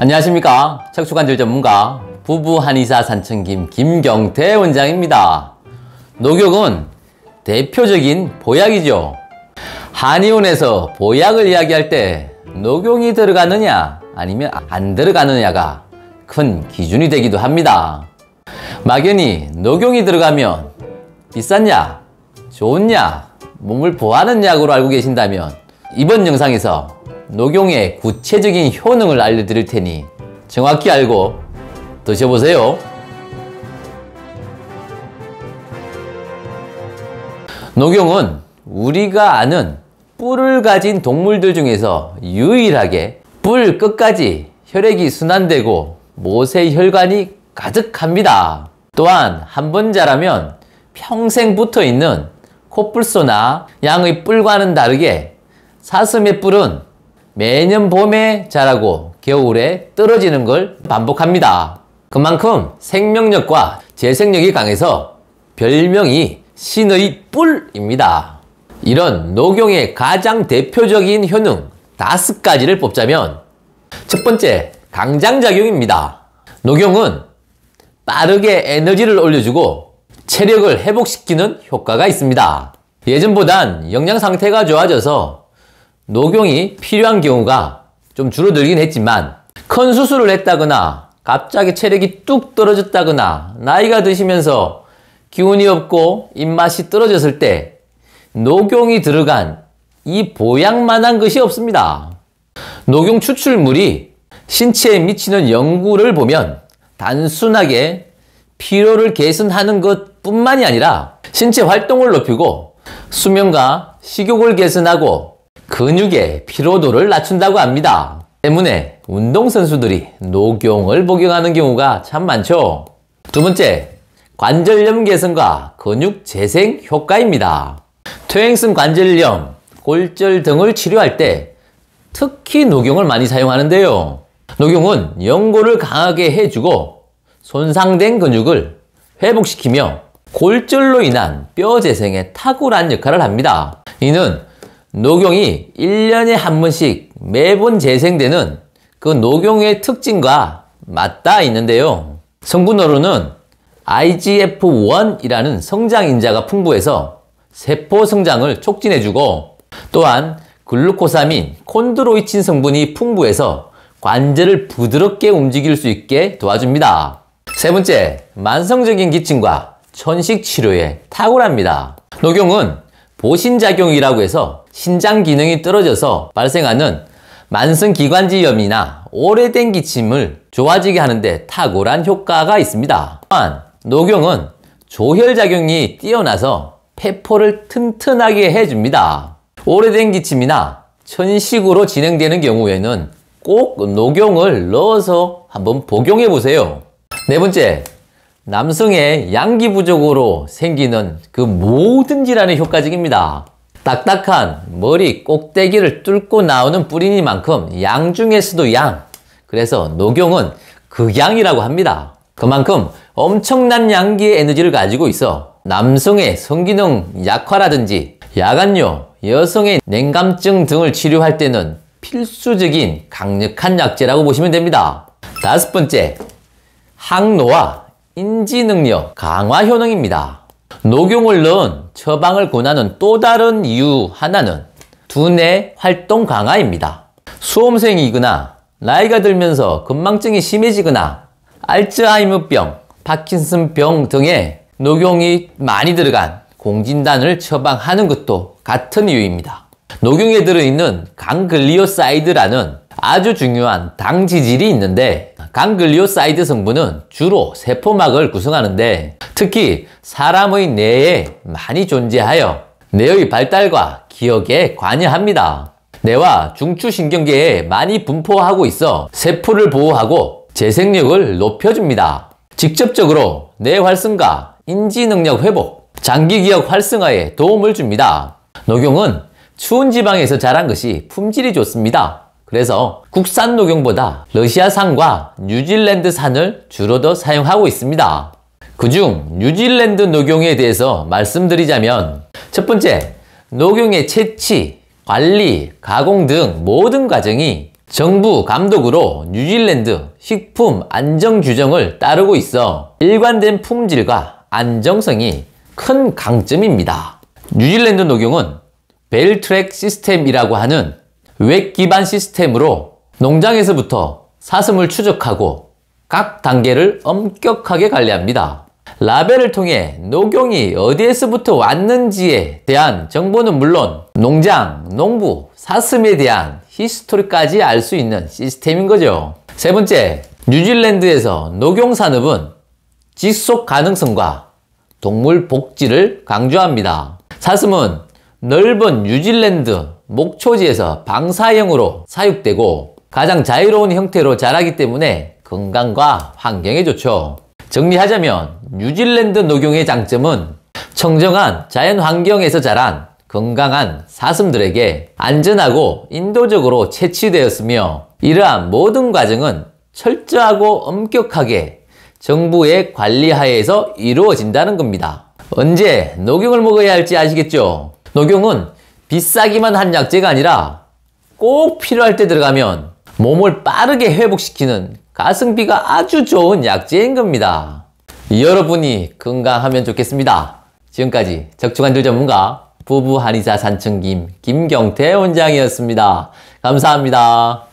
안녕하십니까. 척추관절 전문가 부부 한의사 산청김 김경태 원장입니다. 녹용은 대표적인 보약이죠. 한의원에서 보약을 이야기할 때 녹용이 들어가느냐 아니면 안 들어가느냐가 큰 기준이 되기도 합니다. 막연히 녹용이 들어가면 비싼 약, 좋은 약, 몸을 보하는 약으로 알고 계신다면 이번 영상에서 녹용의 구체적인 효능을 알려드릴 테니 정확히 알고 드셔보세요. 녹용은 우리가 아는 뿔을 가진 동물들 중에서 유일하게 뿔 끝까지 혈액이 순환되고 모세 혈관이 가득합니다. 또한 한 번 자라면 평생 붙어있는 코뿔소나 양의 뿔과는 다르게 사슴의 뿔은 매년 봄에 자라고 겨울에 떨어지는 걸 반복합니다. 그만큼 생명력과 재생력이 강해서 별명이 신의 뿔입니다. 이런 녹용의 가장 대표적인 효능 5가지를 뽑자면 첫 번째, 강장작용입니다. 녹용은 빠르게 에너지를 올려주고 체력을 회복시키는 효과가 있습니다. 예전보단 영양 상태가 좋아져서 녹용이 필요한 경우가 좀 줄어들긴 했지만 큰 수술을 했다거나 갑자기 체력이 뚝 떨어졌다거나 나이가 드시면서 기운이 없고 입맛이 떨어졌을 때 녹용이 들어간 이 보약만한 것이 없습니다. 녹용 추출물이 신체에 미치는 연구를 보면 단순하게 피로를 개선하는 것뿐만이 아니라 신체 활동을 높이고 수면과 식욕을 개선하고 근육의 피로도를 낮춘다고 합니다. 때문에 운동선수들이 녹용을 복용하는 경우가 참 많죠. 두 번째, 관절염 개선과 근육 재생 효과입니다. 퇴행성 관절염, 골절 등을 치료할 때 특히 녹용을 많이 사용하는데요. 녹용은 연골을 강하게 해주고 손상된 근육을 회복시키며 골절로 인한 뼈 재생에 탁월한 역할을 합니다. 이는 녹용이 1년에 한 번씩 매번 재생되는 그 녹용의 특징과 맞닿아 있는데요. 성분으로는 IGF-1이라는 성장인자가 풍부해서 세포 성장을 촉진해주고 또한 글루코사민, 콘드로이친 성분이 풍부해서 관절을 부드럽게 움직일 수 있게 도와줍니다. 세 번째, 만성적인 기침과 천식 치료에 탁월합니다. 녹용은 보신작용이라고 해서 신장 기능이 떨어져서 발생하는 만성기관지염이나 오래된 기침을 좋아지게 하는데 탁월한 효과가 있습니다. 또한 녹용은 조혈작용이 뛰어나서 폐포를 튼튼하게 해줍니다. 오래된 기침이나 천식으로 진행되는 경우에는 꼭 녹용을 넣어서 한번 복용해 보세요. 네 번째, 남성의 양기 부족으로 생기는 그 모든 질환에 효과적입니다. 딱딱한 머리 꼭대기를 뚫고 나오는 뿔이니만큼 양 중에서도 양. 그래서 녹용은 극양이라고 합니다. 그만큼 엄청난 양기의 에너지를 가지고 있어 남성의 성기능 약화라든지 야간요, 여성의 냉감증 등을 치료할 때는 필수적인 강력한 약재라고 보시면 됩니다. 다섯 번째, 항노화 인지 능력 강화 효능입니다. 녹용을 넣은 처방을 권하는 또 다른 이유 하나는 두뇌 활동 강화입니다. 수험생이거나 나이가 들면서 건망증이 심해지거나 알츠하이머병, 파킨슨병 등에 녹용이 많이 들어간 공진단을 처방하는 것도 같은 이유입니다. 녹용에 들어있는 강글리오사이드라는 아주 중요한 당 지질이 있는데 강글리오사이드 성분은 주로 세포막을 구성하는데 특히 사람의 뇌에 많이 존재하여 뇌의 발달과 기억에 관여합니다. 뇌와 중추신경계에 많이 분포하고 있어 세포를 보호하고 재생력을 높여줍니다. 직접적으로 뇌 활성과 인지능력 회복, 장기기억 활성화에 도움을 줍니다. 녹용은 추운 지방에서 자란 것이 품질이 좋습니다. 그래서 국산 녹용보다 러시아산과 뉴질랜드산을 주로 더 사용하고 있습니다. 그중 뉴질랜드 녹용에 대해서 말씀드리자면 첫 번째, 녹용의 채취, 관리, 가공 등 모든 과정이 정부 감독으로 뉴질랜드 식품 안정 규정을 따르고 있어 일관된 품질과 안정성이 큰 강점입니다. 뉴질랜드 녹용은 벨트랙 시스템이라고 하는 웹 기반 시스템으로 농장에서부터 사슴을 추적하고 각 단계를 엄격하게 관리합니다. 라벨을 통해 녹용이 어디에서부터 왔는지에 대한 정보는 물론 농장, 농부, 사슴에 대한 히스토리까지 알 수 있는 시스템인 거죠. 세 번째, 뉴질랜드에서 녹용 산업은 지속 가능성과 동물 복지를 강조합니다. 사슴은 넓은 뉴질랜드 목초지에서 방사형으로 사육되고 가장 자유로운 형태로 자라기 때문에 건강과 환경에 좋죠. 정리하자면 뉴질랜드 녹용의 장점은 청정한 자연 환경에서 자란 건강한 사슴들에게 안전하고 인도적으로 채취되었으며 이러한 모든 과정은 철저하고 엄격하게 정부의 관리하에서 이루어진다는 겁니다. 언제 녹용을 먹어야 할지 아시겠죠? 녹용은 비싸기만 한 약재가 아니라 꼭 필요할 때 들어가면 몸을 빠르게 회복시키는 가성비가 아주 좋은 약재인 겁니다. 여러분이 건강하면 좋겠습니다. 지금까지 적충한들 전문가 부부 한의사 산청김 김경태 원장이었습니다. 감사합니다.